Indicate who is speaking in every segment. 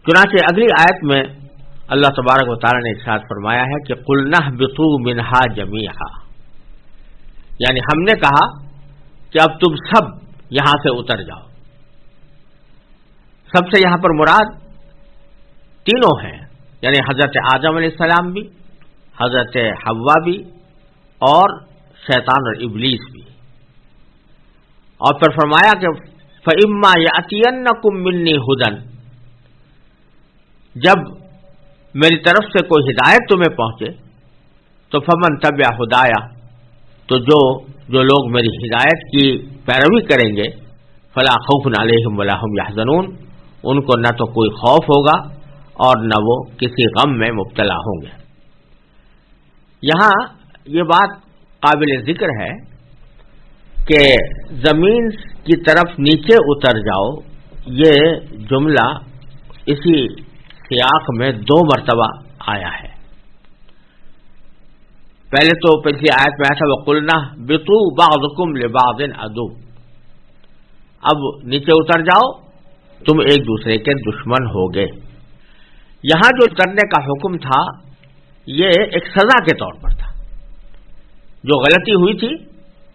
Speaker 1: چنانچہ اگلی آیت میں اللہ تبارک و تعالی نے ارشاد فرمایا ہے کہ قُلْ نَهْبِطُوا مِنْهَا جَمِيعًا، یعنی ہم نے کہا کہ اب تم سب یہاں سے اتر جاؤ. سب سے یہاں پر مراد تینوں ہیں، یعنی حضرت آدم علیہ السلام بھی، حضرت حوا بھی، اور شیطان اور ابلیس بھی. اور پھر فرمایا کہ فَإِمَّا يَأْتِيَنَّكُم مِّنِّي هُدًى، جب میری طرف سے کوئی ہدایت تمہیں پہنچے تو فمن تبع ہدایا، تو جو لوگ میری ہدایت کی پیروی کریں گے فلا خوف علیہم ولا هم يحزنون، ان کو نہ تو کوئی خوف ہوگا اور نہ وہ کسی غم میں مبتلا ہوں گے. یہاں یہ بات قابل ذکر ہے کہ زمین کی طرف نیچے اتر جاؤ، یہ جملہ اسی سیاق میں 2 مرتبہ آیا ہے. پہلے تو پچھلی آیت میں آیا تھا وَقُلْنَا بِطُوا بَعْضُكُمْ لِبَعْضٍ عَدُوٌّ، اب نیچے اتر جاؤ، تم ایک دوسرے کے دشمن ہوگے. یہاں جو کرنے کا حکم تھا یہ ایک سزا کے طور پر تھا. جو غلطی ہوئی تھی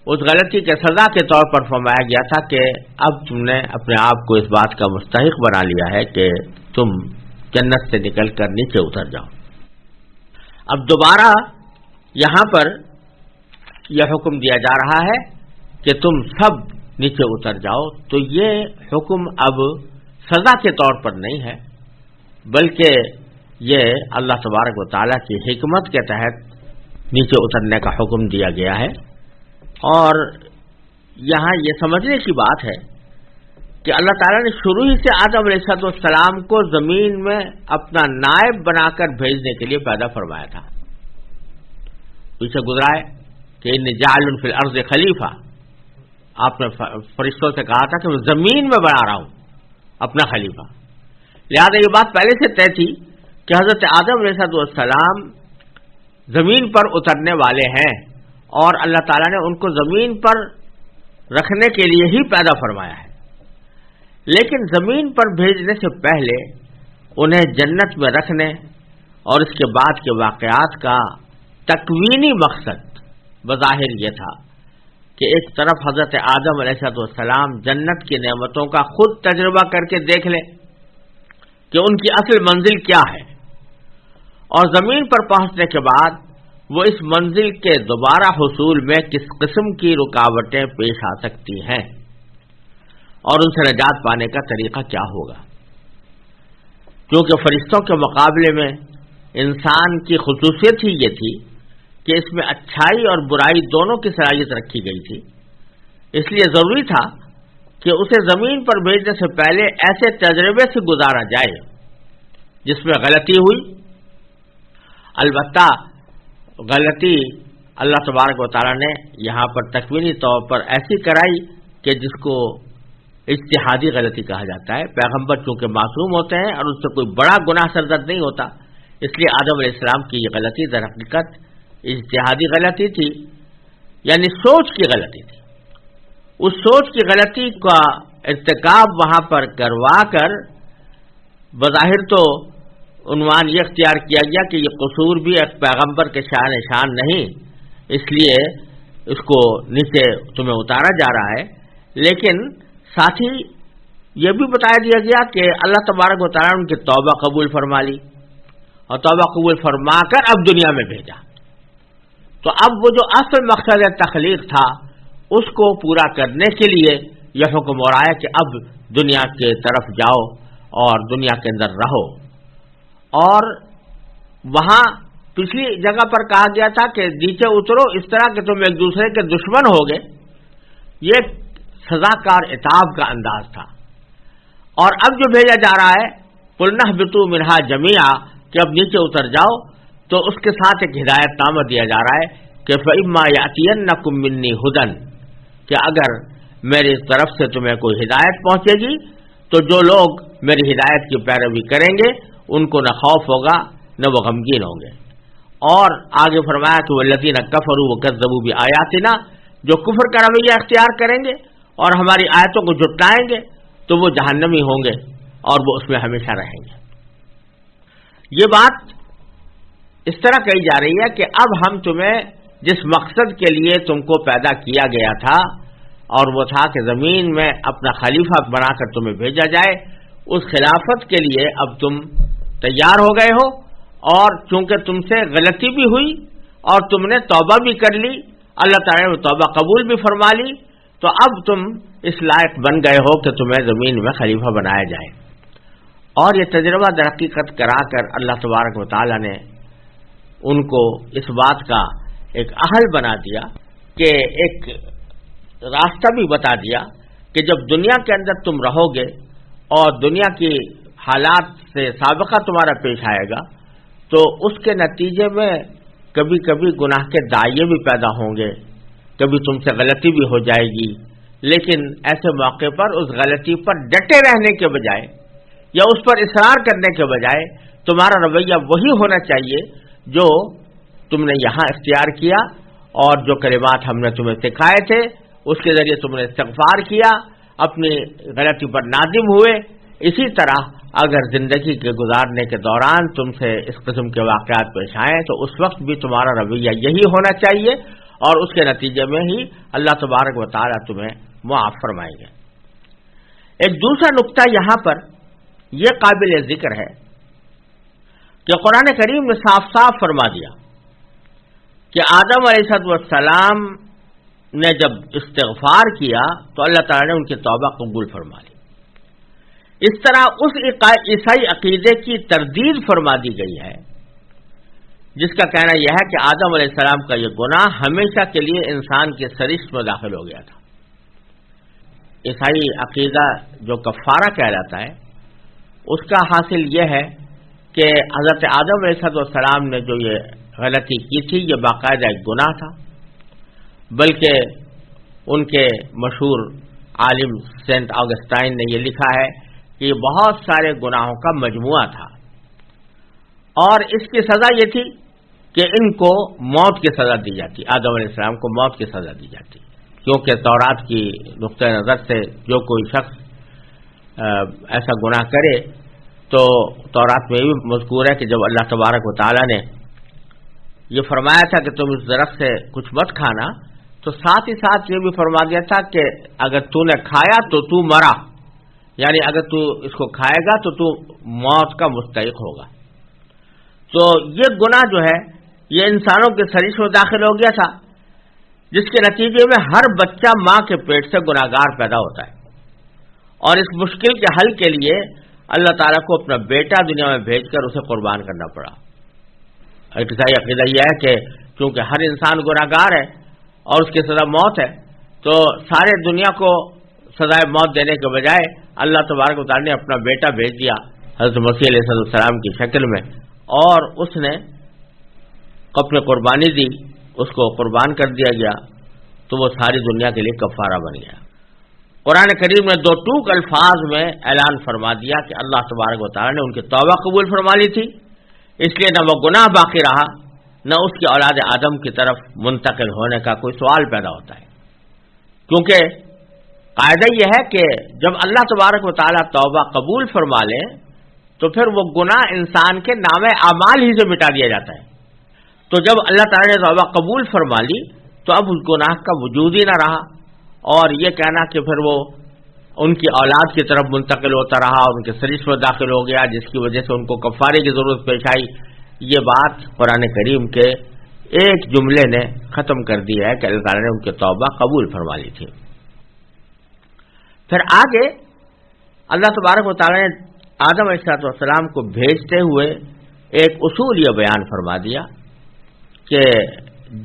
Speaker 1: اس غلطی کے سزا کے طور پر فرمایا گیا تھا کہ اب تم نے اپنے آپ کو اس بات کا مستحق بنا لیا ہے کہ تم جنت سے نکل کر نیچے اتر جاؤ. اب دوبارہ یہاں پر یہ حکم دیا جا رہا ہے کہ تم سب نیچے اتر جاؤ. تو یہ حکم اب سزا کے طور پر نہیں ہے، بلکہ یہ اللہ تبارک و تعالیٰ کی حکمت کے تحت نیچے اترنے کا حکم دیا گیا ہے. اور یہاں یہ سمجھنے کی بات ہے کہ اللہ تعالیٰ نے شروع ہی سے آدم علیہ السلام کو زمین میں اپنا نائب بنا کر بھیجنے کے لیے پیدا فرمایا تھا. پیچھے گزرا ہے کہ ان جاعل فی الارض خلیفہ، آپ نے فرشتوں سے کہا تھا کہ میں زمین میں بنا رہا ہوں اپنا خلیفہ. لہذا یہ بات پہلے سے طے تھی کہ حضرت آدم علیہ السلام زمین پر اترنے والے ہیں، اور اللہ تعالیٰ نے ان کو زمین پر رکھنے کے لیے ہی پیدا فرمایا ہے. لیکن زمین پر بھیجنے سے پہلے انہیں جنت میں رکھنے اور اس کے بعد کے واقعات کا تکوینی مقصد بظاہر یہ تھا کہ ایک طرف حضرت آدم علیہ السلام جنت کی نعمتوں کا خود تجربہ کر کے دیکھ لیں کہ ان کی اصل منزل کیا ہے، اور زمین پر پہنچنے کے بعد وہ اس منزل کے دوبارہ حصول میں کس قسم کی رکاوٹیں پیش آ سکتی ہیں اور ان سے نجات پانے کا طریقہ کیا ہوگا. کیونکہ فرشتوں کے مقابلے میں انسان کی خصوصیت ہی یہ تھی کہ اس میں اچھائی اور برائی دونوں کی صلاحیت رکھی گئی تھی. اس لیے ضروری تھا کہ اسے زمین پر بھیجنے سے پہلے ایسے تجربے سے گزارا جائے جس میں غلطی ہوئی. البتہ غلطی اللہ تبارک و تعالیٰ نے یہاں پر تکوینی طور پر ایسی کرائی کہ جس کو اجتہادی غلطی کہا جاتا ہے. پیغمبر چونکہ معصوم ہوتے ہیں اور ان سے کوئی بڑا گناہ سرزد نہیں ہوتا، اس لیے آدم علیہ السلام کی یہ غلطی در حقیقت اجتہادی غلطی تھی، یعنی سوچ کی غلطی تھی. اس سوچ کی غلطی کا ارتکاب وہاں پر کروا کر بظاہر تو عنوان یہ اختیار کیا گیا کہ یہ قصور بھی ایک پیغمبر کے شان شان نہیں، اس لیے اس کو نیچے تمہیں اتارا جا رہا ہے. لیکن ساتھ ہی یہ بھی بتایا دیا گیا کہ اللہ تبارک و تعالیٰ نے ان کی توبہ قبول فرما لی اور توبہ قبول فرما کر اب دنیا میں بھیجا. تو اب وہ جو اصل مقصد تخلیق تھا اس کو پورا کرنے کے لیے یہ حکم ہو رہا ہے کہ اب دنیا کے طرف جاؤ اور دنیا کے اندر رہو. اور وہاں پچھلی جگہ پر کہا گیا تھا کہ نیچے اترو اس طرح کہ تم ایک دوسرے کے دشمن ہوگے. یہ سزا کار عتاب کا انداز تھا. اور اب جو بھیجا جا رہا ہے قُلْ نَهْبِطُوا مِنْهَا جَمِيعًا کہ اب نیچے اتر جاؤ، تو اس کے ساتھ ایک ہدایت نامہ دیا جا رہا ہے کہ فَإِمَّا يَأْتِيَنَّكُم مِّنِّي هُدًى کہ اگر میری طرف سے تمہیں کوئی ہدایت پہنچے گی تو جو لوگ میری ہدایت کی پیروی کریں گے ان کو نہ خوف ہوگا نہ وہ غمگین ہوں گے. اور آگے فرمایا کہ وَالَّذِينَ كَفَرُوا وَكَذَّبُوا بِآيَاتِنَا جو کفر کا رویہ اختیار کریں گے اور ہماری آیتوں کو جھٹلائیں گے تو وہ جہنمی ہوں گے اور وہ اس میں ہمیشہ رہیں گے. یہ بات اس طرح کہی جا رہی ہے کہ اب ہم تمہیں جس مقصد کے لیے تم کو پیدا کیا گیا تھا، اور وہ تھا کہ زمین میں اپنا خلیفہ بنا کر تمہیں بھیجا جائے، اس خلافت کے لیے اب تم تیار ہو گئے ہو، اور چونکہ تم سے غلطی بھی ہوئی اور تم نے توبہ بھی کر لی، اللہ تعالیٰ نے توبہ قبول بھی فرما لی، تو اب تم اس لائق بن گئے ہو کہ تمہیں زمین میں خلیفہ بنایا جائے۔ اور یہ تجربہ در حقیقت کرا کر اللہ تبارک و تعالیٰ نے ان کو اس بات کا ایک اہل بنا دیا کہ ایک راستہ بھی بتا دیا کہ جب دنیا کے اندر تم رہو گے اور دنیا کی حالات سے سابقہ تمہارا پیش آئے گا، تو اس کے نتیجے میں کبھی کبھی گناہ کے دائیں بھی پیدا ہوں گے، کبھی تم سے غلطی بھی ہو جائے گی، لیکن ایسے موقع پر اس غلطی پر ڈٹے رہنے کے بجائے یا اس پر اصرار کرنے کے بجائے تمہارا رویہ وہی ہونا چاہیے جو تم نے یہاں اختیار کیا، اور جو کلمات ہم نے تمہیں سکھائے تھے اس کے ذریعے تم نے استغفار کیا، اپنی غلطی پر نادم ہوئے۔ اسی طرح اگر زندگی کے گزارنے کے دوران تم سے اس قسم کے واقعات پیش آئیں تو اس وقت بھی تمہارا رویہ یہی ہونا چاہیے، اور اس کے نتیجے میں ہی اللہ تبارک و تعالیٰ تمہیں معاف فرمائیں گے۔ ایک دوسرا نقطہ یہاں پر یہ قابل ذکر ہے کہ قرآن کریم نے صاف صاف فرما دیا کہ آدم علیہ السلام نے جب استغفار کیا تو اللہ تعالیٰ نے ان کی توبہ قبول فرما لی۔ اس طرح اس عیسائی عقیدے کی تردید فرما دی گئی ہے جس کا کہنا یہ ہے کہ آدم علیہ السلام کا یہ گناہ ہمیشہ کے لیے انسان کے سرشت میں داخل ہو گیا تھا۔ عیسائی عقیدہ جو کفارہ کہلاتا ہے اس کا حاصل یہ ہے کہ حضرت آدم علیہ السلام نے جو یہ غلطی کی تھی یہ باقاعدہ ایک گناہ تھا، بلکہ ان کے مشہور عالم سینٹ آگسٹائن نے یہ لکھا ہے کہ یہ بہت سارے گناہوں کا مجموعہ تھا، اور اس کی سزا یہ تھی کہ ان کو موت کی سزا دی جاتی، آدم علیہ السلام کو موت کی سزا دی جاتی، کیونکہ تورات کی نقطۂ نظر سے جو کوئی شخص ایسا گناہ کرے تو تورات میں بھی مذکور ہے کہ جب اللہ تبارک و تعالیٰ نے یہ فرمایا تھا کہ تم اس درخت سے کچھ مت کھانا، تو ساتھ ہی ساتھ یہ بھی فرما دیا تھا کہ اگر تو نے کھایا تو تو مرا، یعنی اگر تو اس کو کھائے گا تو تو موت کا مستحق ہوگا۔ تو یہ گناہ جو ہے یہ انسانوں کے سرشت میں داخل ہو گیا تھا، جس کے نتیجے میں ہر بچہ ماں کے پیٹ سے گناہگار پیدا ہوتا ہے، اور اس مشکل کے حل کے لیے اللہ تعالیٰ کو اپنا بیٹا دنیا میں بھیج کر اسے قربان کرنا پڑا۔ عیسائی عقیدہ یہ ہے کہ چونکہ ہر انسان گناہگار ہے اور اس کی سزا موت ہے، تو سارے دنیا کو سزائے موت دینے کے بجائے اللہ تبارک و تعالیٰ نے اپنا بیٹا بھیج دیا حضرت مسیح علیہ السلام کی شکل میں، اور اس نے اپنے قربانی دی، اس کو قربان کر دیا گیا، تو وہ ساری دنیا کے لیے کفارہ بن گیا۔ قرآن کریم نے دو ٹوک الفاظ میں اعلان فرما دیا کہ اللہ تبارک و تعالیٰ نے ان کی توبہ قبول فرما لی تھی، اس لیے نہ وہ گناہ باقی رہا، نہ اس کی اولاد آدم کی طرف منتقل ہونے کا کوئی سوال پیدا ہوتا ہے، کیونکہ قاعدہ یہ ہے کہ جب اللہ تبارک و تعالیٰ توبہ قبول فرما لے تو پھر وہ گناہ انسان کے نام اعمال ہی سے مٹا دیا جاتا ہے۔ تو جب اللہ تعالیٰ نے توبہ قبول فرما لی تو اب اس گناہ کا وجود ہی نہ رہا، اور یہ کہنا کہ پھر وہ ان کی اولاد کی طرف منتقل ہوتا رہا، ان کے سرشت میں داخل ہو گیا، جس کی وجہ سے ان کو کفارے کی ضرورت پیش آئی، یہ بات قرآن کریم کے ایک جملے نے ختم کر دیا ہے کہ اللہ تعالیٰ نے ان کی توبہ قبول فرما لی تھی۔ پھر آگے اللہ تبارک و تعالیٰ نے آدم علیہ السلام کو بھیجتے ہوئے ایک اصول یہ بیان فرما دیا کہ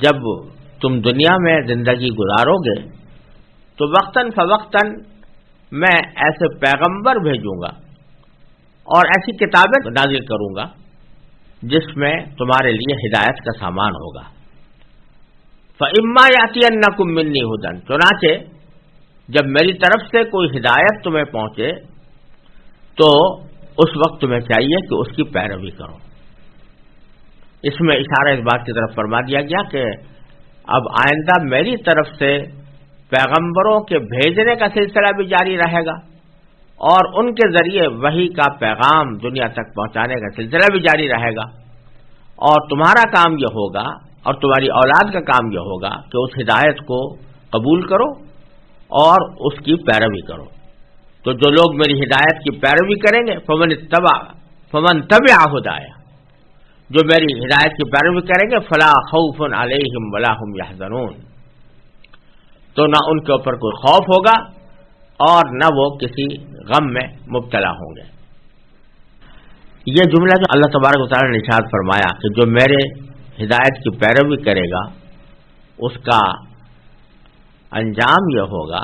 Speaker 1: جب تم دنیا میں زندگی گزارو گے تو وقتاً فوقتاً میں ایسے پیغمبر بھیجوں گا اور ایسی کتابیں نازل کروں گا جس میں تمہارے لیے ہدایت کا سامان ہوگا۔ فَإِمَّا يَأْتِيَنَّكُم مِّنِّي هُدًى، چنانچہ جب میری طرف سے کوئی ہدایت تمہیں پہنچے تو اس وقت تمہیں چاہیے کہ اس کی پیروی کرو۔ اس میں اشارہ اس بات کی طرف فرما دیا گیا کہ اب آئندہ میری طرف سے پیغمبروں کے بھیجنے کا سلسلہ بھی جاری رہے گا، اور ان کے ذریعے وحی کا پیغام دنیا تک پہنچانے کا سلسلہ بھی جاری رہے گا، اور تمہارا کام یہ ہوگا اور تمہاری اولاد کا کام یہ ہوگا کہ اس ہدایت کو قبول کرو اور اس کی پیروی کرو۔ تو جو لوگ میری ہدایت کی پیروی کریں گے فمن تبع ہدایا، جو میری ہدایت کی پیروی کریں گے فلا خوف علیہم ولا هم یحزنون، تو نہ ان کے اوپر کوئی خوف ہوگا اور نہ وہ کسی غم میں مبتلا ہوں گے۔ یہ جملہ جو اللہ تبارک و تعالی نے ارشاد فرمایا کہ جو میرے ہدایت کی پیروی کرے گا اس کا انجام یہ ہوگا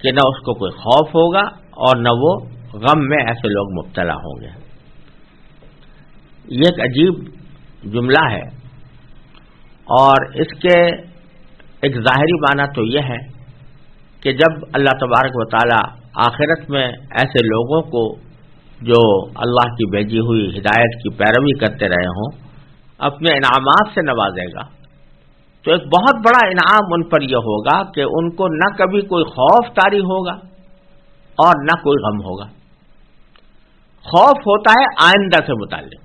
Speaker 1: کہ نہ اس کو کوئی خوف ہوگا اور نہ وہ غم میں ایسے لوگ مبتلا ہوں گے۔ یہ ایک عجیب جملہ ہے، اور اس کے ایک ظاہری معنی تو یہ ہے کہ جب اللہ تبارک و تعالی آخرت میں ایسے لوگوں کو جو اللہ کی بھیجی ہوئی ہدایت کی پیروی کرتے رہے ہوں اپنے انعامات سے نوازے گا، تو ایک بہت بڑا انعام ان پر یہ ہوگا کہ ان کو نہ کبھی کوئی خوف طاری ہوگا اور نہ کوئی غم ہوگا۔ خوف ہوتا ہے آئندہ سے متعلق،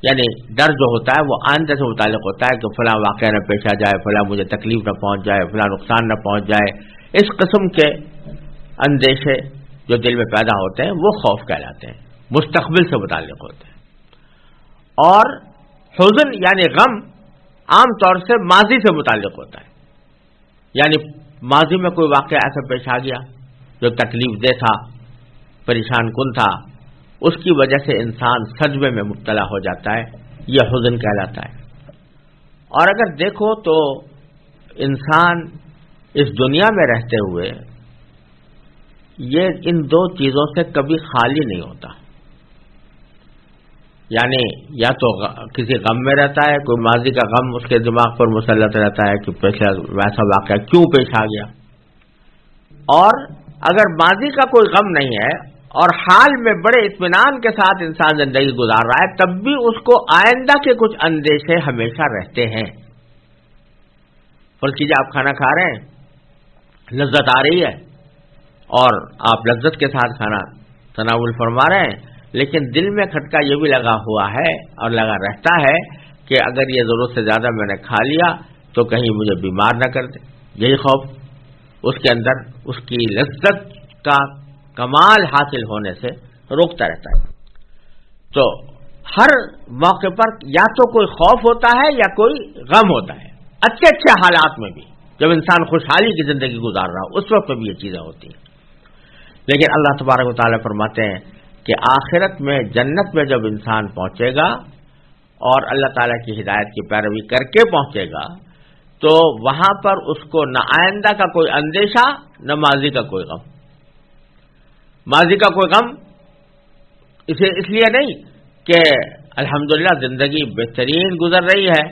Speaker 1: یعنی ڈر جو ہوتا ہے وہ آئندہ سے متعلق ہوتا ہے کہ فلاں واقعہ نہ پیش آ جائے، فلاں مجھے تکلیف نہ پہنچ جائے، فلاں نقصان نہ پہنچ جائے۔ اس قسم کے اندیشے جو دل میں پیدا ہوتے ہیں وہ خوف کہلاتے ہیں، مستقبل سے متعلق ہوتے ہیں۔ اور حزن یعنی غم عام طور سے ماضی سے متعلق ہوتا ہے، یعنی ماضی میں کوئی واقعہ ایسا پیش آ گیا جو تکلیف دہ تھا، پریشان کن تھا، اس کی وجہ سے انسان صدمے میں مبتلا ہو جاتا ہے، یہ حزن کہلاتا ہے۔ اور اگر دیکھو تو انسان اس دنیا میں رہتے ہوئے یہ ان دو چیزوں سے کبھی خالی نہیں ہوتا، یعنی یا تو کسی غم میں رہتا ہے، کوئی ماضی کا غم اس کے دماغ پر مسلط رہتا ہے کہ پچھلا ویسا واقعہ کیوں پیش آ گیا، اور اگر ماضی کا کوئی غم نہیں ہے اور حال میں بڑے اطمینان کے ساتھ انسان زندگی گزار رہا ہے، تب بھی اس کو آئندہ کے کچھ اندیشے ہمیشہ رہتے ہیں۔ فرض کیجیے آپ کھانا کھا رہے ہیں، لذت آ رہی ہے اور آپ لذت کے ساتھ کھانا تناول فرما رہے ہیں، لیکن دل میں کھٹکا یہ بھی لگا ہوا ہے اور لگا رہتا ہے کہ اگر یہ ضرورت سے زیادہ میں نے کھا لیا تو کہیں مجھے بیمار نہ کر دے۔ یہی خوف اس کے اندر اس کی لذت کا کمال حاصل ہونے سے روکتا رہتا ہے۔ تو ہر موقع پر یا تو کوئی خوف ہوتا ہے یا کوئی غم ہوتا ہے، اچھے اچھے حالات میں بھی، جب انسان خوشحالی کی زندگی گزار رہا ہو اس وقت بھی یہ چیزیں ہوتی ہیں۔ لیکن اللہ تبارک و تعالیٰ فرماتے ہیں کہ آخرت میں جنت میں جب انسان پہنچے گا اور اللہ تعالیٰ کی ہدایت کی پیروی کر کے پہنچے گا تو وہاں پر اس کو نہ آئندہ کا کوئی اندیشہ نہ ماضی کا کوئی غم۔ ماضی کا کوئی غم اس لیے نہیں کہ الحمدللہ زندگی بہترین گزر رہی ہے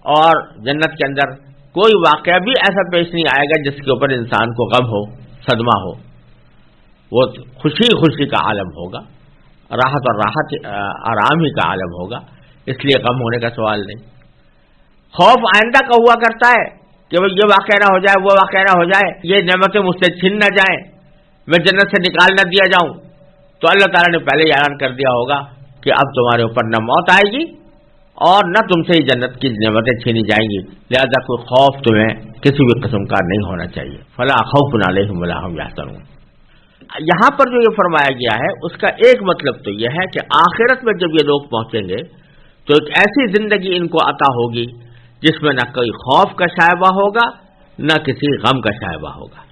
Speaker 1: اور جنت کے اندر کوئی واقعہ بھی ایسا پیش نہیں آئے گا جس کے اوپر انسان کو غم ہو، صدمہ ہو، وہ خوشی خوشی کا عالم ہوگا، راحت اور راحت آرام ہی کا عالم ہوگا، اس لیے غم ہونے کا سوال نہیں۔ خوف آئندہ کا ہوا کرتا ہے کہ یہ واقعہ نہ ہو جائے، وہ واقعہ نہ ہو جائے، یہ نعمتیں مجھ سے چھن نہ جائیں، میں جنت سے نکال نہ دیا جاؤں، تو اللہ تعالیٰ نے پہلے ہی اعلان کر دیا ہوگا کہ اب تمہارے اوپر نہ موت آئے گی اور نہ تم سے ہی جنت کی نعمتیں چھینی جائیں گی، لہذا کوئی خوف تمہیں کسی بھی قسم کا نہیں ہونا چاہیے۔ فلا خوف علیہم ولا هم یحزنون۔ یہاں پر جو یہ فرمایا گیا ہے اس کا ایک مطلب تو یہ ہے کہ آخرت میں جب یہ لوگ پہنچیں گے تو ایک ایسی زندگی ان کو عطا ہوگی جس میں نہ کوئی خوف کا شائبہ ہوگا نہ کسی غم کا شائبہ ہوگا۔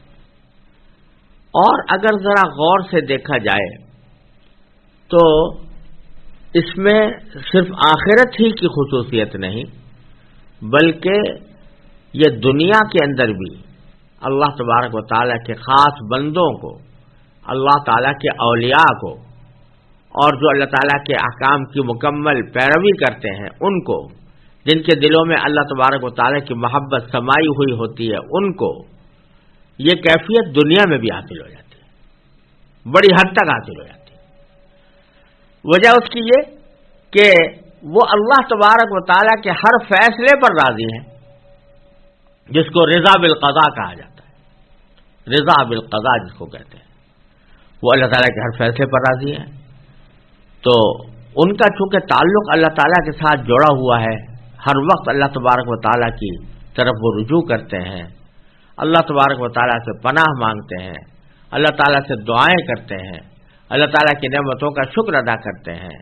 Speaker 1: اور اگر ذرا غور سے دیکھا جائے تو اس میں صرف آخرت ہی کی خصوصیت نہیں بلکہ یہ دنیا کے اندر بھی اللہ تبارک و تعالیٰ کے خاص بندوں کو، اللہ تعالیٰ کے اولیاء کو، اور جو اللہ تعالیٰ کے احکام کی مکمل پیروی کرتے ہیں ان کو، جن کے دلوں میں اللہ تبارک و تعالیٰ کی محبت سمائی ہوئی ہوتی ہے، ان کو یہ کیفیت دنیا میں بھی حاصل ہو جاتی ہے، بڑی حد تک حاصل ہو جاتی ہے۔ وجہ اس کی یہ کہ وہ اللہ تبارک و تعالیٰ کے ہر فیصلے پر راضی ہیں، جس کو رضا بالقضاء کہا جاتا ہے، رضا بالقضاء جس کو کہتے ہیں۔ وہ اللہ تعالیٰ کے ہر فیصلے پر راضی ہیں. تو ان کا چونکہ تعلق اللہ تعالیٰ کے ساتھ جڑا ہوا ہے، ہر وقت اللہ تبارک و تعالیٰ کی طرف وہ رجوع کرتے ہیں، اللہ تبارک و تعالیٰ سے پناہ مانگتے ہیں، اللہ تعالیٰ سے دعائیں کرتے ہیں، اللہ تعالیٰ کی نعمتوں کا شکر ادا کرتے ہیں،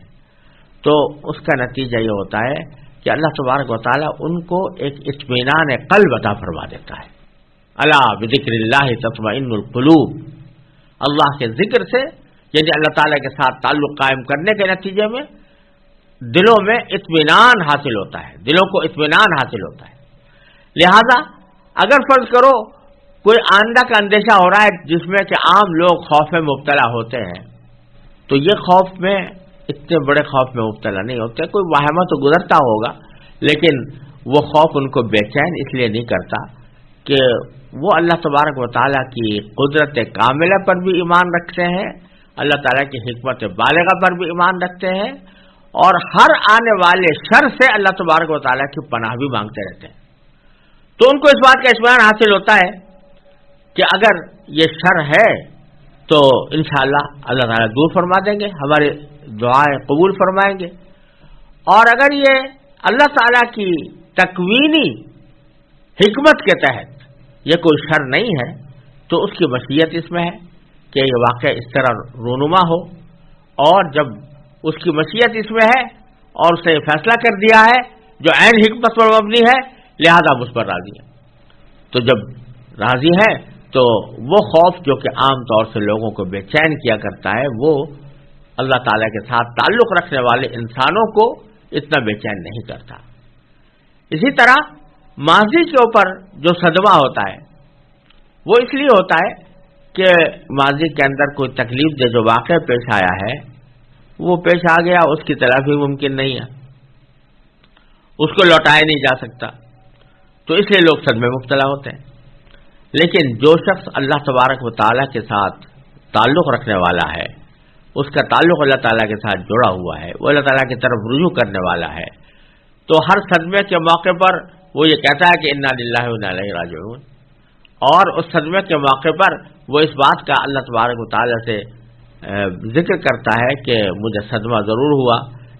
Speaker 1: تو اس کا نتیجہ یہ ہوتا ہے کہ اللہ تبارک و تعالیٰ ان کو ایک اطمینان قلب عطا فرما دیتا ہے. الا بذکر اللہ تطمئن القلوب، اللہ کے ذکر سے یعنی اللہ تعالیٰ کے ساتھ تعلق قائم کرنے کے نتیجے میں دلوں میں اطمینان حاصل ہوتا ہے، دلوں کو اطمینان حاصل ہوتا ہے. لہذا اگر فرض کرو کوئی آئندہ کا اندیشہ ہو رہا ہے جس میں کہ عام لوگ خوف میں مبتلا ہوتے ہیں، تو یہ خوف میں اتنے بڑے خوف میں مبتلا نہیں ہوتے. کوئی واہمہ تو گزرتا ہوگا، لیکن وہ خوف ان کو بے چین اس لیے نہیں کرتا کہ وہ اللہ تبارک و تعالیٰ کی قدرت کاملہ پر بھی ایمان رکھتے ہیں، اللہ تعالیٰ کی حکمت بالغہ پر بھی ایمان رکھتے ہیں، اور ہر آنے والے شر سے اللہ تبارک و تعالیٰ کی پناہ بھی مانگتے رہتے ہیں. تو ان کو اس بات کا اطمینان حاصل ہوتا ہے کہ اگر یہ شر ہے تو انشاءاللہ اللہ تعالیٰ دور فرما دیں گے، ہماری دعائیں قبول فرمائیں گے. اور اگر یہ اللہ تعالیٰ کی تکوینی حکمت کے تحت یہ کوئی شر نہیں ہے تو اس کی مشیت اس میں ہے کہ یہ واقعہ اس طرح رونما ہو، اور جب اس کی مشیت اس میں ہے اور اسے فیصلہ کر دیا ہے جو عین حکمت پر مبنی ہے، لہذا اس پر راضی ہے. تو جب راضی ہے تو وہ خوف جو کہ عام طور سے لوگوں کو بے چین کیا کرتا ہے، وہ اللہ تعالیٰ کے ساتھ تعلق رکھنے والے انسانوں کو اتنا بے چین نہیں کرتا. اسی طرح ماضی کے اوپر جو صدمہ ہوتا ہے وہ اس لیے ہوتا ہے کہ ماضی کے اندر کوئی تکلیف دہ جو واقعہ پیش آیا ہے وہ پیش آ گیا، اس کی تلافی ممکن نہیں ہے، اس کو لوٹایا نہیں جا سکتا، تو اس لیے لوگ صدمے مبتلا ہوتے ہیں. لیکن جو شخص اللہ تبارک و تعالیٰ کے ساتھ تعلق رکھنے والا ہے، اس کا تعلق اللہ تعالیٰ کے ساتھ جڑا ہوا ہے، وہ اللہ تعالیٰ کی طرف رجوع کرنے والا ہے، تو ہر صدمے کے موقع پر وہ یہ کہتا ہے کہ انا للہ و انا الیہ راجعون، اور اس صدمے کے موقع پر وہ اس بات کا اللہ تبارک و تعالیٰ سے ذکر کرتا ہے کہ مجھے صدمہ ضرور ہوا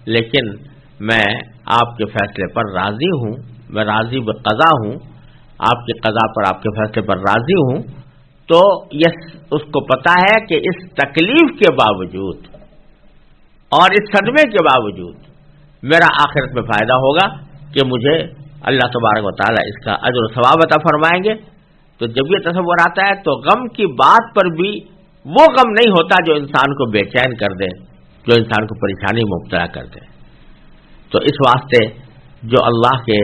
Speaker 1: لیکن میں آپ کے فیصلے پر راضی ہوں، میں راضی بقضا ہوں، آپ کی قضا پر، آپ کے فیصلے پر راضی ہوں. تو یہ اس کو پتا ہے کہ اس تکلیف کے باوجود اور اس صدمے کے باوجود میرا آخرت میں فائدہ ہوگا کہ مجھے اللہ تبارک و تعالیٰ اس کا اجر و ثواب عطا فرمائیں گے. تو جب یہ تصور آتا ہے تو غم کی بات پر بھی وہ غم نہیں ہوتا جو انسان کو بے چین کر دے، جو انسان کو پریشانی میں مبتلا کر دے. تو اس واسطے جو اللہ کے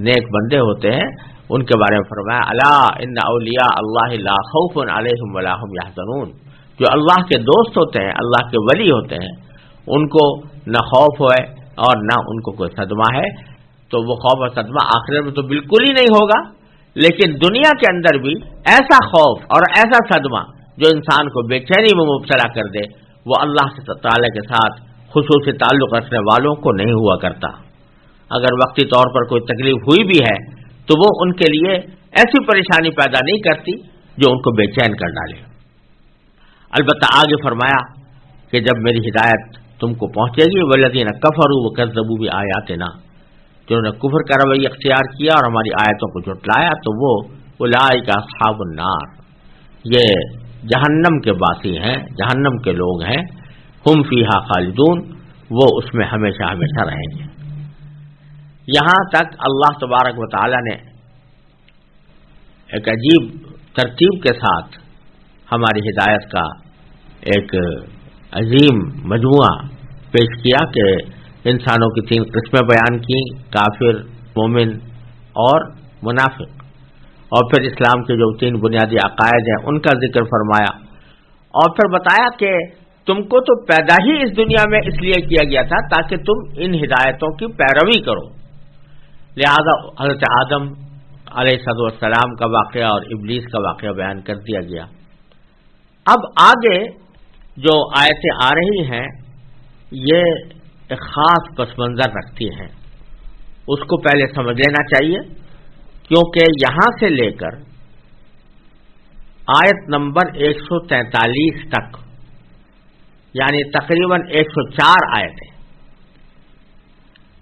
Speaker 1: نیک بندے ہوتے ہیں ان کے بارے میں فرمایا الا ان اولیاء اللہ لا خوف علیہم ولا هم یحزنون، جو اللہ کے دوست ہوتے ہیں، اللہ کے ولی ہوتے ہیں، ان کو نہ خوف ہے اور نہ ان کو کوئی صدمہ ہے. تو وہ خوف اور صدمہ آخرت میں تو بالکل ہی نہیں ہوگا، لیکن دنیا کے اندر بھی ایسا خوف اور ایسا صدمہ جو انسان کو بے چینی میں مبتلا کر دے وہ اللہ تعالی کے ساتھ خصوصی تعلق رکھنے والوں کو نہیں ہوا کرتا. اگر وقتی طور پر کوئی تکلیف ہوئی بھی ہے تو وہ ان کے لیے ایسی پریشانی پیدا نہیں کرتی جو ان کو بے چین کر ڈالے. البتہ آگے فرمایا کہ جب میری ہدایت تم کو پہنچے گی والذین کفروا وکذبوا بآیاتنا، جنہوں نے کفر کا رویہ اختیار کیا اور ہماری آیتوں کو جھٹلایا، تو وہ اولئک اصحاب النار، یہ جہنم کے باسی ہیں، جہنم کے لوگ ہیں، ہم فیہا خالدون، وہ اس میں ہمیشہ ہمیشہ رہیں گے. یہاں تک اللہ تبارک و تعالی نے ایک عجیب ترتیب کے ساتھ ہماری ہدایت کا ایک عظیم مجموعہ پیش کیا کہ انسانوں کی 3 قسمیں بیان کی، کافر، مومن اور منافق، اور پھر اسلام کے جو 3 بنیادی عقائد ہیں ان کا ذکر فرمایا، اور پھر بتایا کہ تم کو تو پیدا ہی اس دنیا میں اس لیے کیا گیا تھا تاکہ تم ان ہدایتوں کی پیروی کرو. لہذا حضرت آدم علیہ السلام کا واقعہ اور ابلیس کا واقعہ بیان کر دیا گیا. اب آگے جو آیتیں آ رہی ہیں یہ ایک خاص پس منظر رکھتی ہیں، اس کو پہلے سمجھ لینا چاہیے، کیونکہ یہاں سے لے کر آیت نمبر 143 تک یعنی تقریباً 104 آیتیں،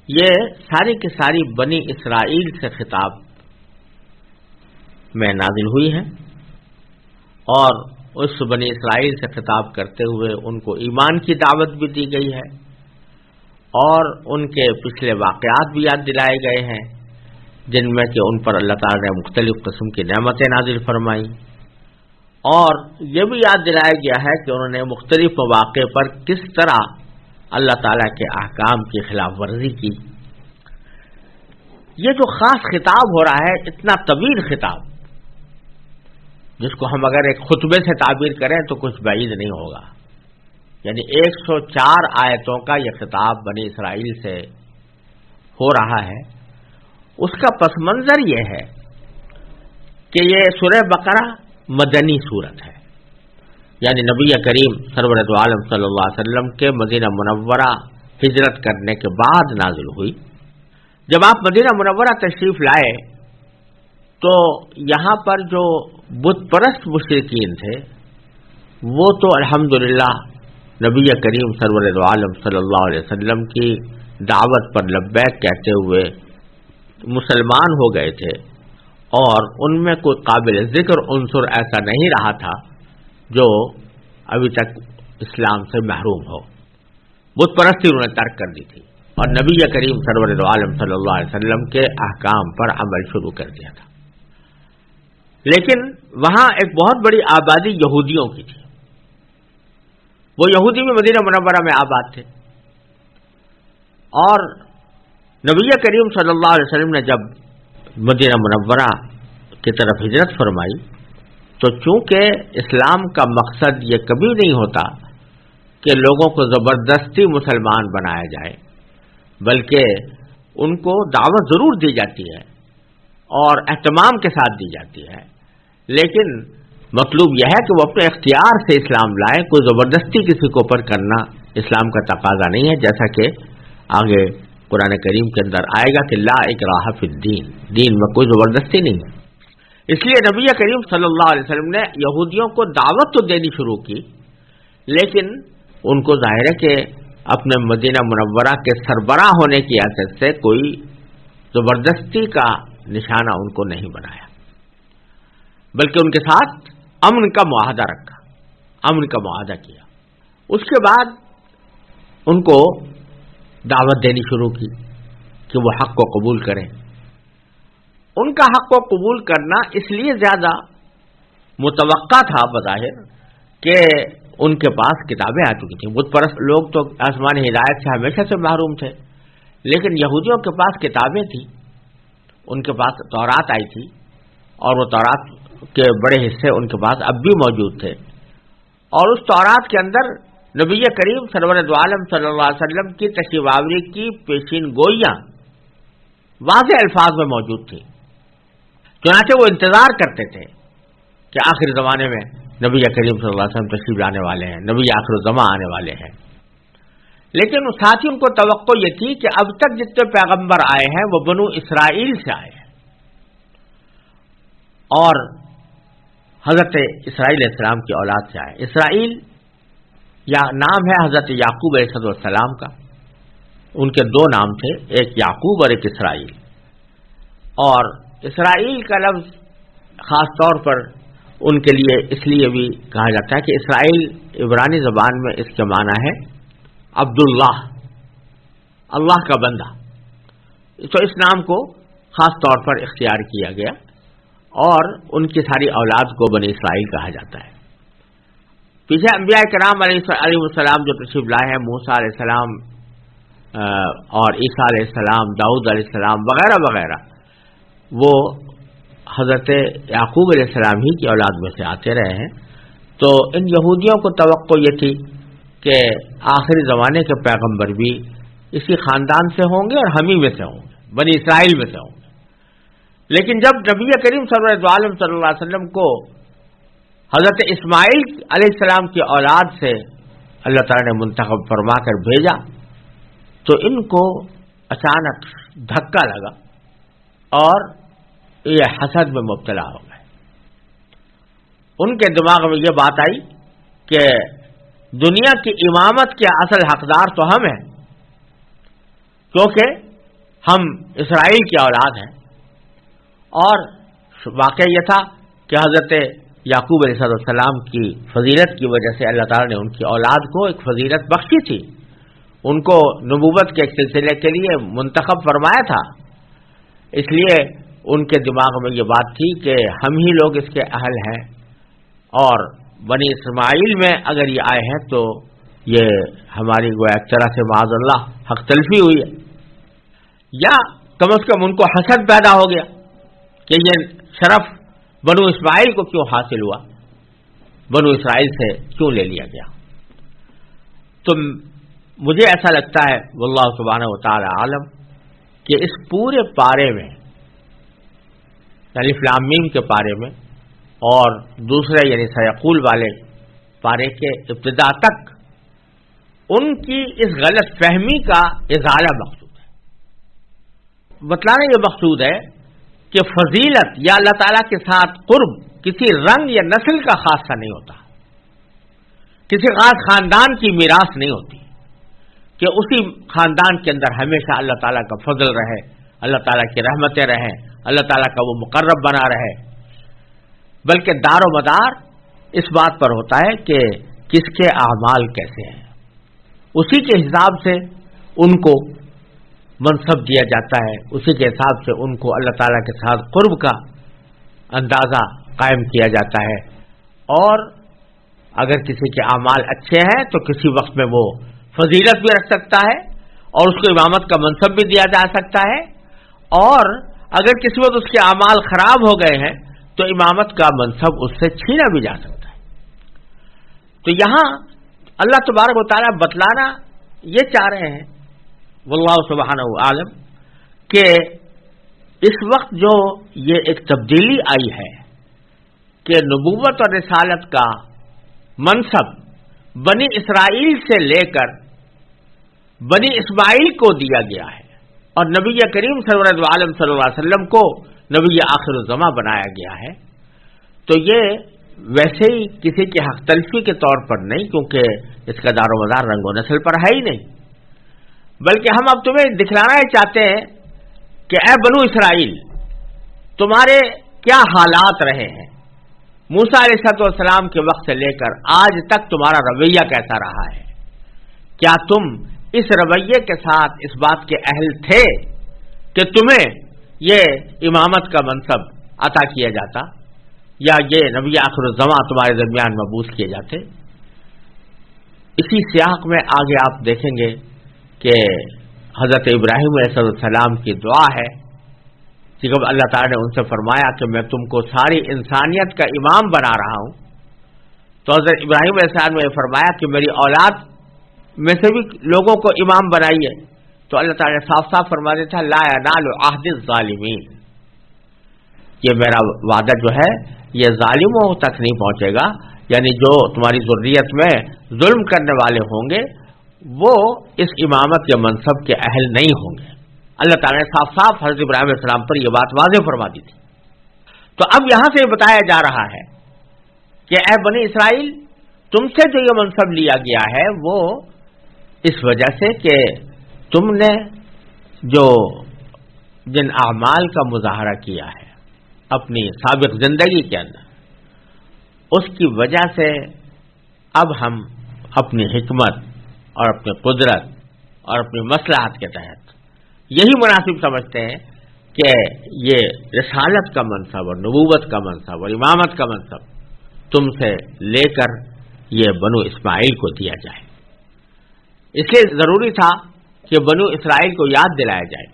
Speaker 1: یہ ساری کی ساری بنی اسرائیل سے خطاب میں نازل ہوئی ہیں، اور اس بنی اسرائیل سے خطاب کرتے ہوئے ان کو ایمان کی دعوت بھی دی گئی ہے، اور ان کے پچھلے واقعات بھی یاد دلائے گئے ہیں، جن میں کہ ان پر اللہ تعالیٰ نے مختلف قسم کی نعمتیں نازل فرمائیں، اور یہ بھی یاد دلایا گیا ہے کہ انہوں نے مختلف مواقع پر کس طرح اللہ تعالیٰ کے احکام کی خلاف ورزی کی۔ یہ جو خاص خطاب ہو رہا ہے، اتنا طویل خطاب، جس کو ہم اگر ایک خطبے سے تعبیر کریں تو کچھ بعید نہیں ہوگا، یعنی 104 آیتوں کا یہ خطاب بنی اسرائیل سے ہو رہا ہے۔ اس کا پس منظر یہ ہے کہ یہ سورہ بقرہ مدنی صورت ہے، یعنی نبی کریم سرور دو عالم صلی اللہ علیہ وسلم کے مدینہ منورہ ہجرت کرنے کے بعد نازل ہوئی۔ جب آپ مدینہ منورہ تشریف لائے تو یہاں پر جو بت پرست مشرکین تھے وہ تو الحمدللہ نبی کریم سرور دو عالم صلی اللہ علیہ وسلم کی دعوت پر لبیک کہتے ہوئے مسلمان ہو گئے تھے، اور ان میں کوئی قابل ذکر عنصر ایسا نہیں رہا تھا جو ابھی تک اسلام سے محروم ہو۔ بت پرستی انہوں نے ترک کر دی تھی اور نبی کریم سرور دو عالم صلی اللہ علیہ وسلم کے احکام پر عمل شروع کر دیا تھا۔ لیکن وہاں ایک بہت بڑی آبادی یہودیوں کی تھی، وہ یہودی بھی مدینہ منورہ میں آباد تھے، اور نبی کریم صلی اللہ علیہ وسلم نے جب مدینہ منورہ کی طرف ہجرت فرمائی تو چونکہ اسلام کا مقصد یہ کبھی نہیں ہوتا کہ لوگوں کو زبردستی مسلمان بنایا جائے، بلکہ ان کو دعوت ضرور دی جاتی ہے اور اہتمام کے ساتھ دی جاتی ہے، لیکن مطلوب یہ ہے کہ وہ اپنے اختیار سے اسلام لائے۔ کوئی زبردستی کسی کو اوپر کرنا اسلام کا تقاضا نہیں ہے، جیسا کہ آگے قرآن کریم کے اندر آئے گا کہ لا اکراہ فی الدین، دین میں کوئی زبردستی نہیں ہے۔ اس لیے نبی کریم صلی اللہ علیہ وسلم نے یہودیوں کو دعوت تو دینی شروع کی، لیکن ان کو ظاہر ہے کہ اپنے مدینہ منورہ کے سربراہ ہونے کی حیثیت سے کوئی زبردستی کا نشانہ ان کو نہیں بنایا، بلکہ ان کے ساتھ امن کا معاہدہ رکھا، امن کا معاہدہ کیا۔ اس کے بعد ان کو دعوت دینی شروع کی کہ وہ حق کو قبول کریں۔ ان کا حق کو قبول کرنا اس لیے زیادہ متوقع تھا بظاہر کہ ان کے پاس کتابیں آ چکی تھیں۔ بت پرست لوگ تو آسمانی ہدایت سے ہمیشہ سے محروم تھے، لیکن یہودیوں کے پاس کتابیں تھیں، ان کے پاس تورات آئی تھی، اور وہ تورات کے بڑے حصے ان کے پاس اب بھی موجود تھے، اور اس تورات کے اندر نبی کریم سرور دو عالم صلی اللہ علیہ وسلم کی تشریف آوری کی پیشین گوئیاں واضح الفاظ میں موجود تھیں، چنانچہ وہ انتظار کرتے تھے کہ آخر زمانے میں نبی کریم صلی اللہ علیہ وسلم تشریف لانے والے ہیں، نبی آخر الزماں آنے والے ہیں۔ لیکن ساتھ ہی ان کو توقع یہ تھی کہ اب تک جتنے پیغمبر آئے ہیں وہ بنو اسرائیل سے آئے ہیں، اور حضرت اسرائیل علیہ السلام کی اولاد سے آئے۔ اسرائیل یا نام ہے حضرت یعقوب علیہ السلام کا، ان کے دو نام تھے، ایک یعقوب اور ایک اسرائیل، اور اسرائیل کا لفظ خاص طور پر ان کے لیے اس لیے بھی کہا جاتا ہے کہ اسرائیل عبرانی زبان میں اس کے معنی ہے عبداللہ، اللہ کا بندہ، تو اس نام کو خاص طور پر اختیار کیا گیا، اور ان کی ساری اولاد کو بنی اسرائیل کہا جاتا ہے۔ پیچھے انبیاء کرام علیہ السلام جو تشریف لائے ہیں، موسیٰ علیہ السلام اور عیسیٰ علیہ السلام، داؤد علیہ السلام وغیرہ وغیرہ، وہ حضرت یعقوب علیہ السلام ہی کی اولاد میں سے آتے رہے ہیں۔ تو ان یہودیوں کو توقع یہ تھی کہ آخری زمانے کے پیغمبر بھی اسی خاندان سے ہوں گے اور ہم ہی میں سے ہوں گے، بنی اسرائیل میں سے ہوں گے۔ لیکن جب نبی کریم صلی اللہ علیہ وسلم کو حضرت اسماعیل علیہ السلام کی اولاد سے اللہ تعالیٰ نے منتخب فرما کر بھیجا تو ان کو اچانک دھکا لگا اور یہ حسد میں مبتلا ہو گئے۔ ان کے دماغ میں یہ بات آئی کہ دنیا کی امامت کے اصل حقدار تو ہم ہیں، کیونکہ ہم اسرائیل کی اولاد ہیں۔ اور واقعہ یہ تھا کہ حضرت یعقوب علیہ السلام کی فضیلت کی وجہ سے اللہ تعالیٰ نے ان کی اولاد کو ایک فضیلت بخشی تھی، ان کو نبوت کے ایک سلسلے کے لیے منتخب فرمایا تھا۔ اس لیے ان کے دماغ میں یہ بات تھی کہ ہم ہی لوگ اس کے اہل ہیں، اور بنی اسماعیل میں اگر یہ آئے ہیں تو یہ ہماری گویا ایک طرح سے معاذ اللہ حق تلفی ہوئی ہے، یا کم از کم ان کو حسد پیدا ہو گیا کہ یہ شرف بنو اسماعیل کو کیوں حاصل ہوا، بنو اسرائیل سے کیوں لے لیا گیا۔ تو مجھے ایسا لگتا ہے واللہ سبحانہ و تعالی عالم کہ اس پورے پارے میں، الف لام میم کے پارے میں اور دوسرے یعنی سیقول والے پارے کے ابتدا تک ان کی اس غلط فہمی کا ازالہ مقصود ہے۔ بتلانا یہ مقصود ہے کہ فضیلت یا اللہ تعالیٰ کے ساتھ قرب کسی رنگ یا نسل کا خاصہ نہیں ہوتا، کسی خاص خاندان کی میراث نہیں ہوتی کہ اسی خاندان کے اندر ہمیشہ اللہ تعالیٰ کا فضل رہے، اللہ تعالیٰ کی رحمتیں رہیں، اللہ تعالیٰ کا وہ مقرب بنا رہے، بلکہ دار و مدار اس بات پر ہوتا ہے کہ کس کے اعمال کیسے ہیں، اسی کے حساب سے ان کو منصب دیا جاتا ہے، اسی کے حساب سے ان کو اللہ تعالیٰ کے ساتھ قرب کا اندازہ قائم کیا جاتا ہے۔ اور اگر کسی کے اعمال اچھے ہیں تو کسی وقت میں وہ فضیلت بھی رکھ سکتا ہے اور اس کو امامت کا منصب بھی دیا جا سکتا ہے، اور اگر کسی وقت اس کے اعمال خراب ہو گئے ہیں تو امامت کا منصب اس سے چھینا بھی جا سکتا ہے۔ تو یہاں اللہ تبارک و تعالیٰ بتلانا یہ چاہ رہے ہیں واللہ سبحانہ عالم کہ اس وقت جو یہ ایک تبدیلی آئی ہے کہ نبوت اور رسالت کا منصب بنی اسرائیل سے لے کر بنی اسماعیل کو دیا گیا ہے، اور نبی کریم صلی اللہ علیہ وسلم کو نبی آخر الزماں بنایا گیا ہے، تو یہ ویسے ہی کسی کی حق تلفی کے طور پر نہیں، کیونکہ اس کا دار و مدار رنگ و نسل پر ہے ہی نہیں، بلکہ ہم اب تمہیں دکھلانا ہی چاہتے ہیں کہ اے بنو اسرائیل تمہارے کیا حالات رہے ہیں، موسیٰ علیہ السلام کے وقت سے لے کر آج تک تمہارا رویہ کیسا رہا ہے، کیا تم اس رویے کے ساتھ اس بات کے اہل تھے کہ تمہیں یہ امامت کا منصب عطا کیا جاتا یا یہ نبی آخر الزماں تمہارے درمیان مبعوث کیے جاتے۔ اسی سیاق میں آگے آپ دیکھیں گے کہ حضرت ابراہیم علیہ السلام کی دعا ہے کہ جب اللہ تعالیٰ نے ان سے فرمایا کہ میں تم کو ساری انسانیت کا امام بنا رہا ہوں، تو حضرت ابراہیم علیہ السلام نے فرمایا کہ میری اولاد میں سے بھی لوگوں کو امام بنائیے، تو اللہ تعالیٰ نے صاف صاف فرما دیا تھا لا ینال عہد الظالمین، یہ میرا وعدہ جو ہے یہ ظالموں تک نہیں پہنچے گا، یعنی جو تمہاری ذریت میں ظلم کرنے والے ہوں گے وہ اس امامت یا منصب کے اہل نہیں ہوں گے۔ اللہ تعالیٰ نے صاف صاف حضرت ابراہیم علیہ السلام پر یہ بات واضح فرما دی تھی۔ تو اب یہاں سے یہ بتایا جا رہا ہے کہ اے بنی اسرائیل تم سے جو یہ منصب لیا گیا ہے وہ اس وجہ سے کہ تم نے جو جن اعمال کا مظاہرہ کیا ہے اپنی سابق زندگی کے اندر، اس کی وجہ سے اب ہم اپنی حکمت اور اپنی قدرت اور اپنی مصلحت کے تحت یہی مناسب سمجھتے ہیں کہ یہ رسالت کا منصب اور نبوت کا منصب اور امامت کا منصب تم سے لے کر یہ بنو اسماعیل کو دیا جائے۔ اس لیے ضروری تھا کہ بنو اسرائیل کو یاد دلایا جائے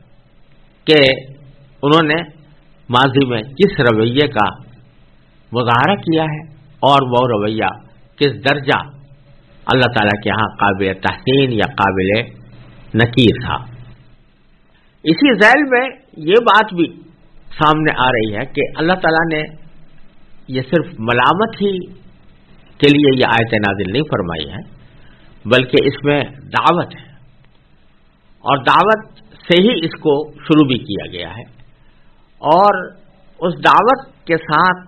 Speaker 1: کہ انہوں نے ماضی میں کس رویے کا مظاہرہ کیا ہے اور وہ رویہ کس درجہ اللہ تعالیٰ کے ہاں قابل تحسین یا قابل نکیر تھا۔ اسی ذیل میں یہ بات بھی سامنے آ رہی ہے کہ اللہ تعالیٰ نے یہ صرف ملامت ہی کے لیے یہ آیت نازل نہیں فرمائی ہے، بلکہ اس میں دعوت ہے، اور دعوت سے ہی اس کو شروع بھی کیا گیا ہے، اور اس دعوت کے ساتھ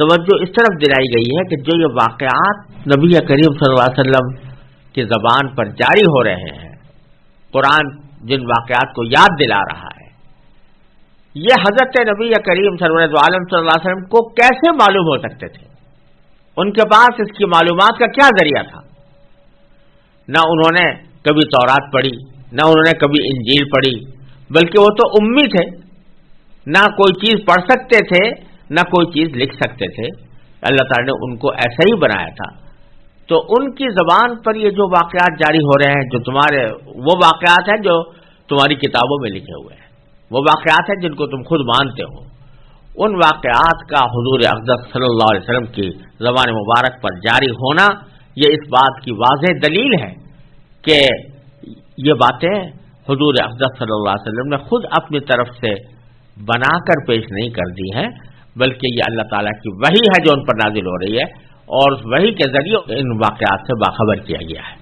Speaker 1: توجہ اس طرف دلائی گئی ہے کہ جو یہ واقعات نبی کریم صلی اللہ علیہ وسلم کی زبان پر جاری ہو رہے ہیں، قرآن جن واقعات کو یاد دلا رہا ہے، یہ حضرت نبی کریم سرور عالم صلی اللہ علیہ وسلم کو کیسے معلوم ہو سکتے تھے؟ ان کے پاس اس کی معلومات کا کیا ذریعہ تھا؟ نہ انہوں نے کبھی تورات پڑھی، نہ انہوں نے کبھی انجیل پڑھی، بلکہ وہ تو امی تھے، نہ کوئی چیز پڑھ سکتے تھے، نہ کوئی چیز لکھ سکتے تھے۔ اللہ تعالیٰ نے ان کو ایسا ہی بنایا تھا۔ تو ان کی زبان پر یہ جو واقعات جاری ہو رہے ہیں، جو تمہارے وہ واقعات ہیں جو تمہاری کتابوں میں لکھے ہوئے ہیں، وہ واقعات ہیں جن کو تم خود مانتے ہو، ان واقعات کا حضور اقدس صلی اللہ علیہ وسلم کی زبان مبارک پر جاری ہونا، یہ اس بات کی واضح دلیل ہے کہ یہ باتیں حضور اقدس صلی اللہ علیہ وسلم نے خود اپنی طرف سے بنا کر پیش نہیں کر دی ہیں، بلکہ یہ اللہ تعالیٰ کی وحی ہے جو ان پر نازل ہو رہی ہے، اور اس وحی کے ذریعے ان واقعات سے باخبر کیا گیا ہے۔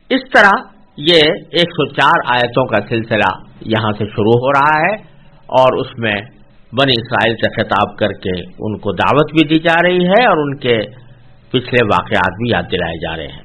Speaker 1: اس طرح یہ 104 آیتوں کا سلسلہ یہاں سے شروع ہو رہا ہے، اور اس میں بنی اسرائیل سے خطاب کر کے ان کو دعوت بھی دی جا رہی ہے، اور ان کے پچھلے واقعات بھی یاد دلائے جا رہے ہیں۔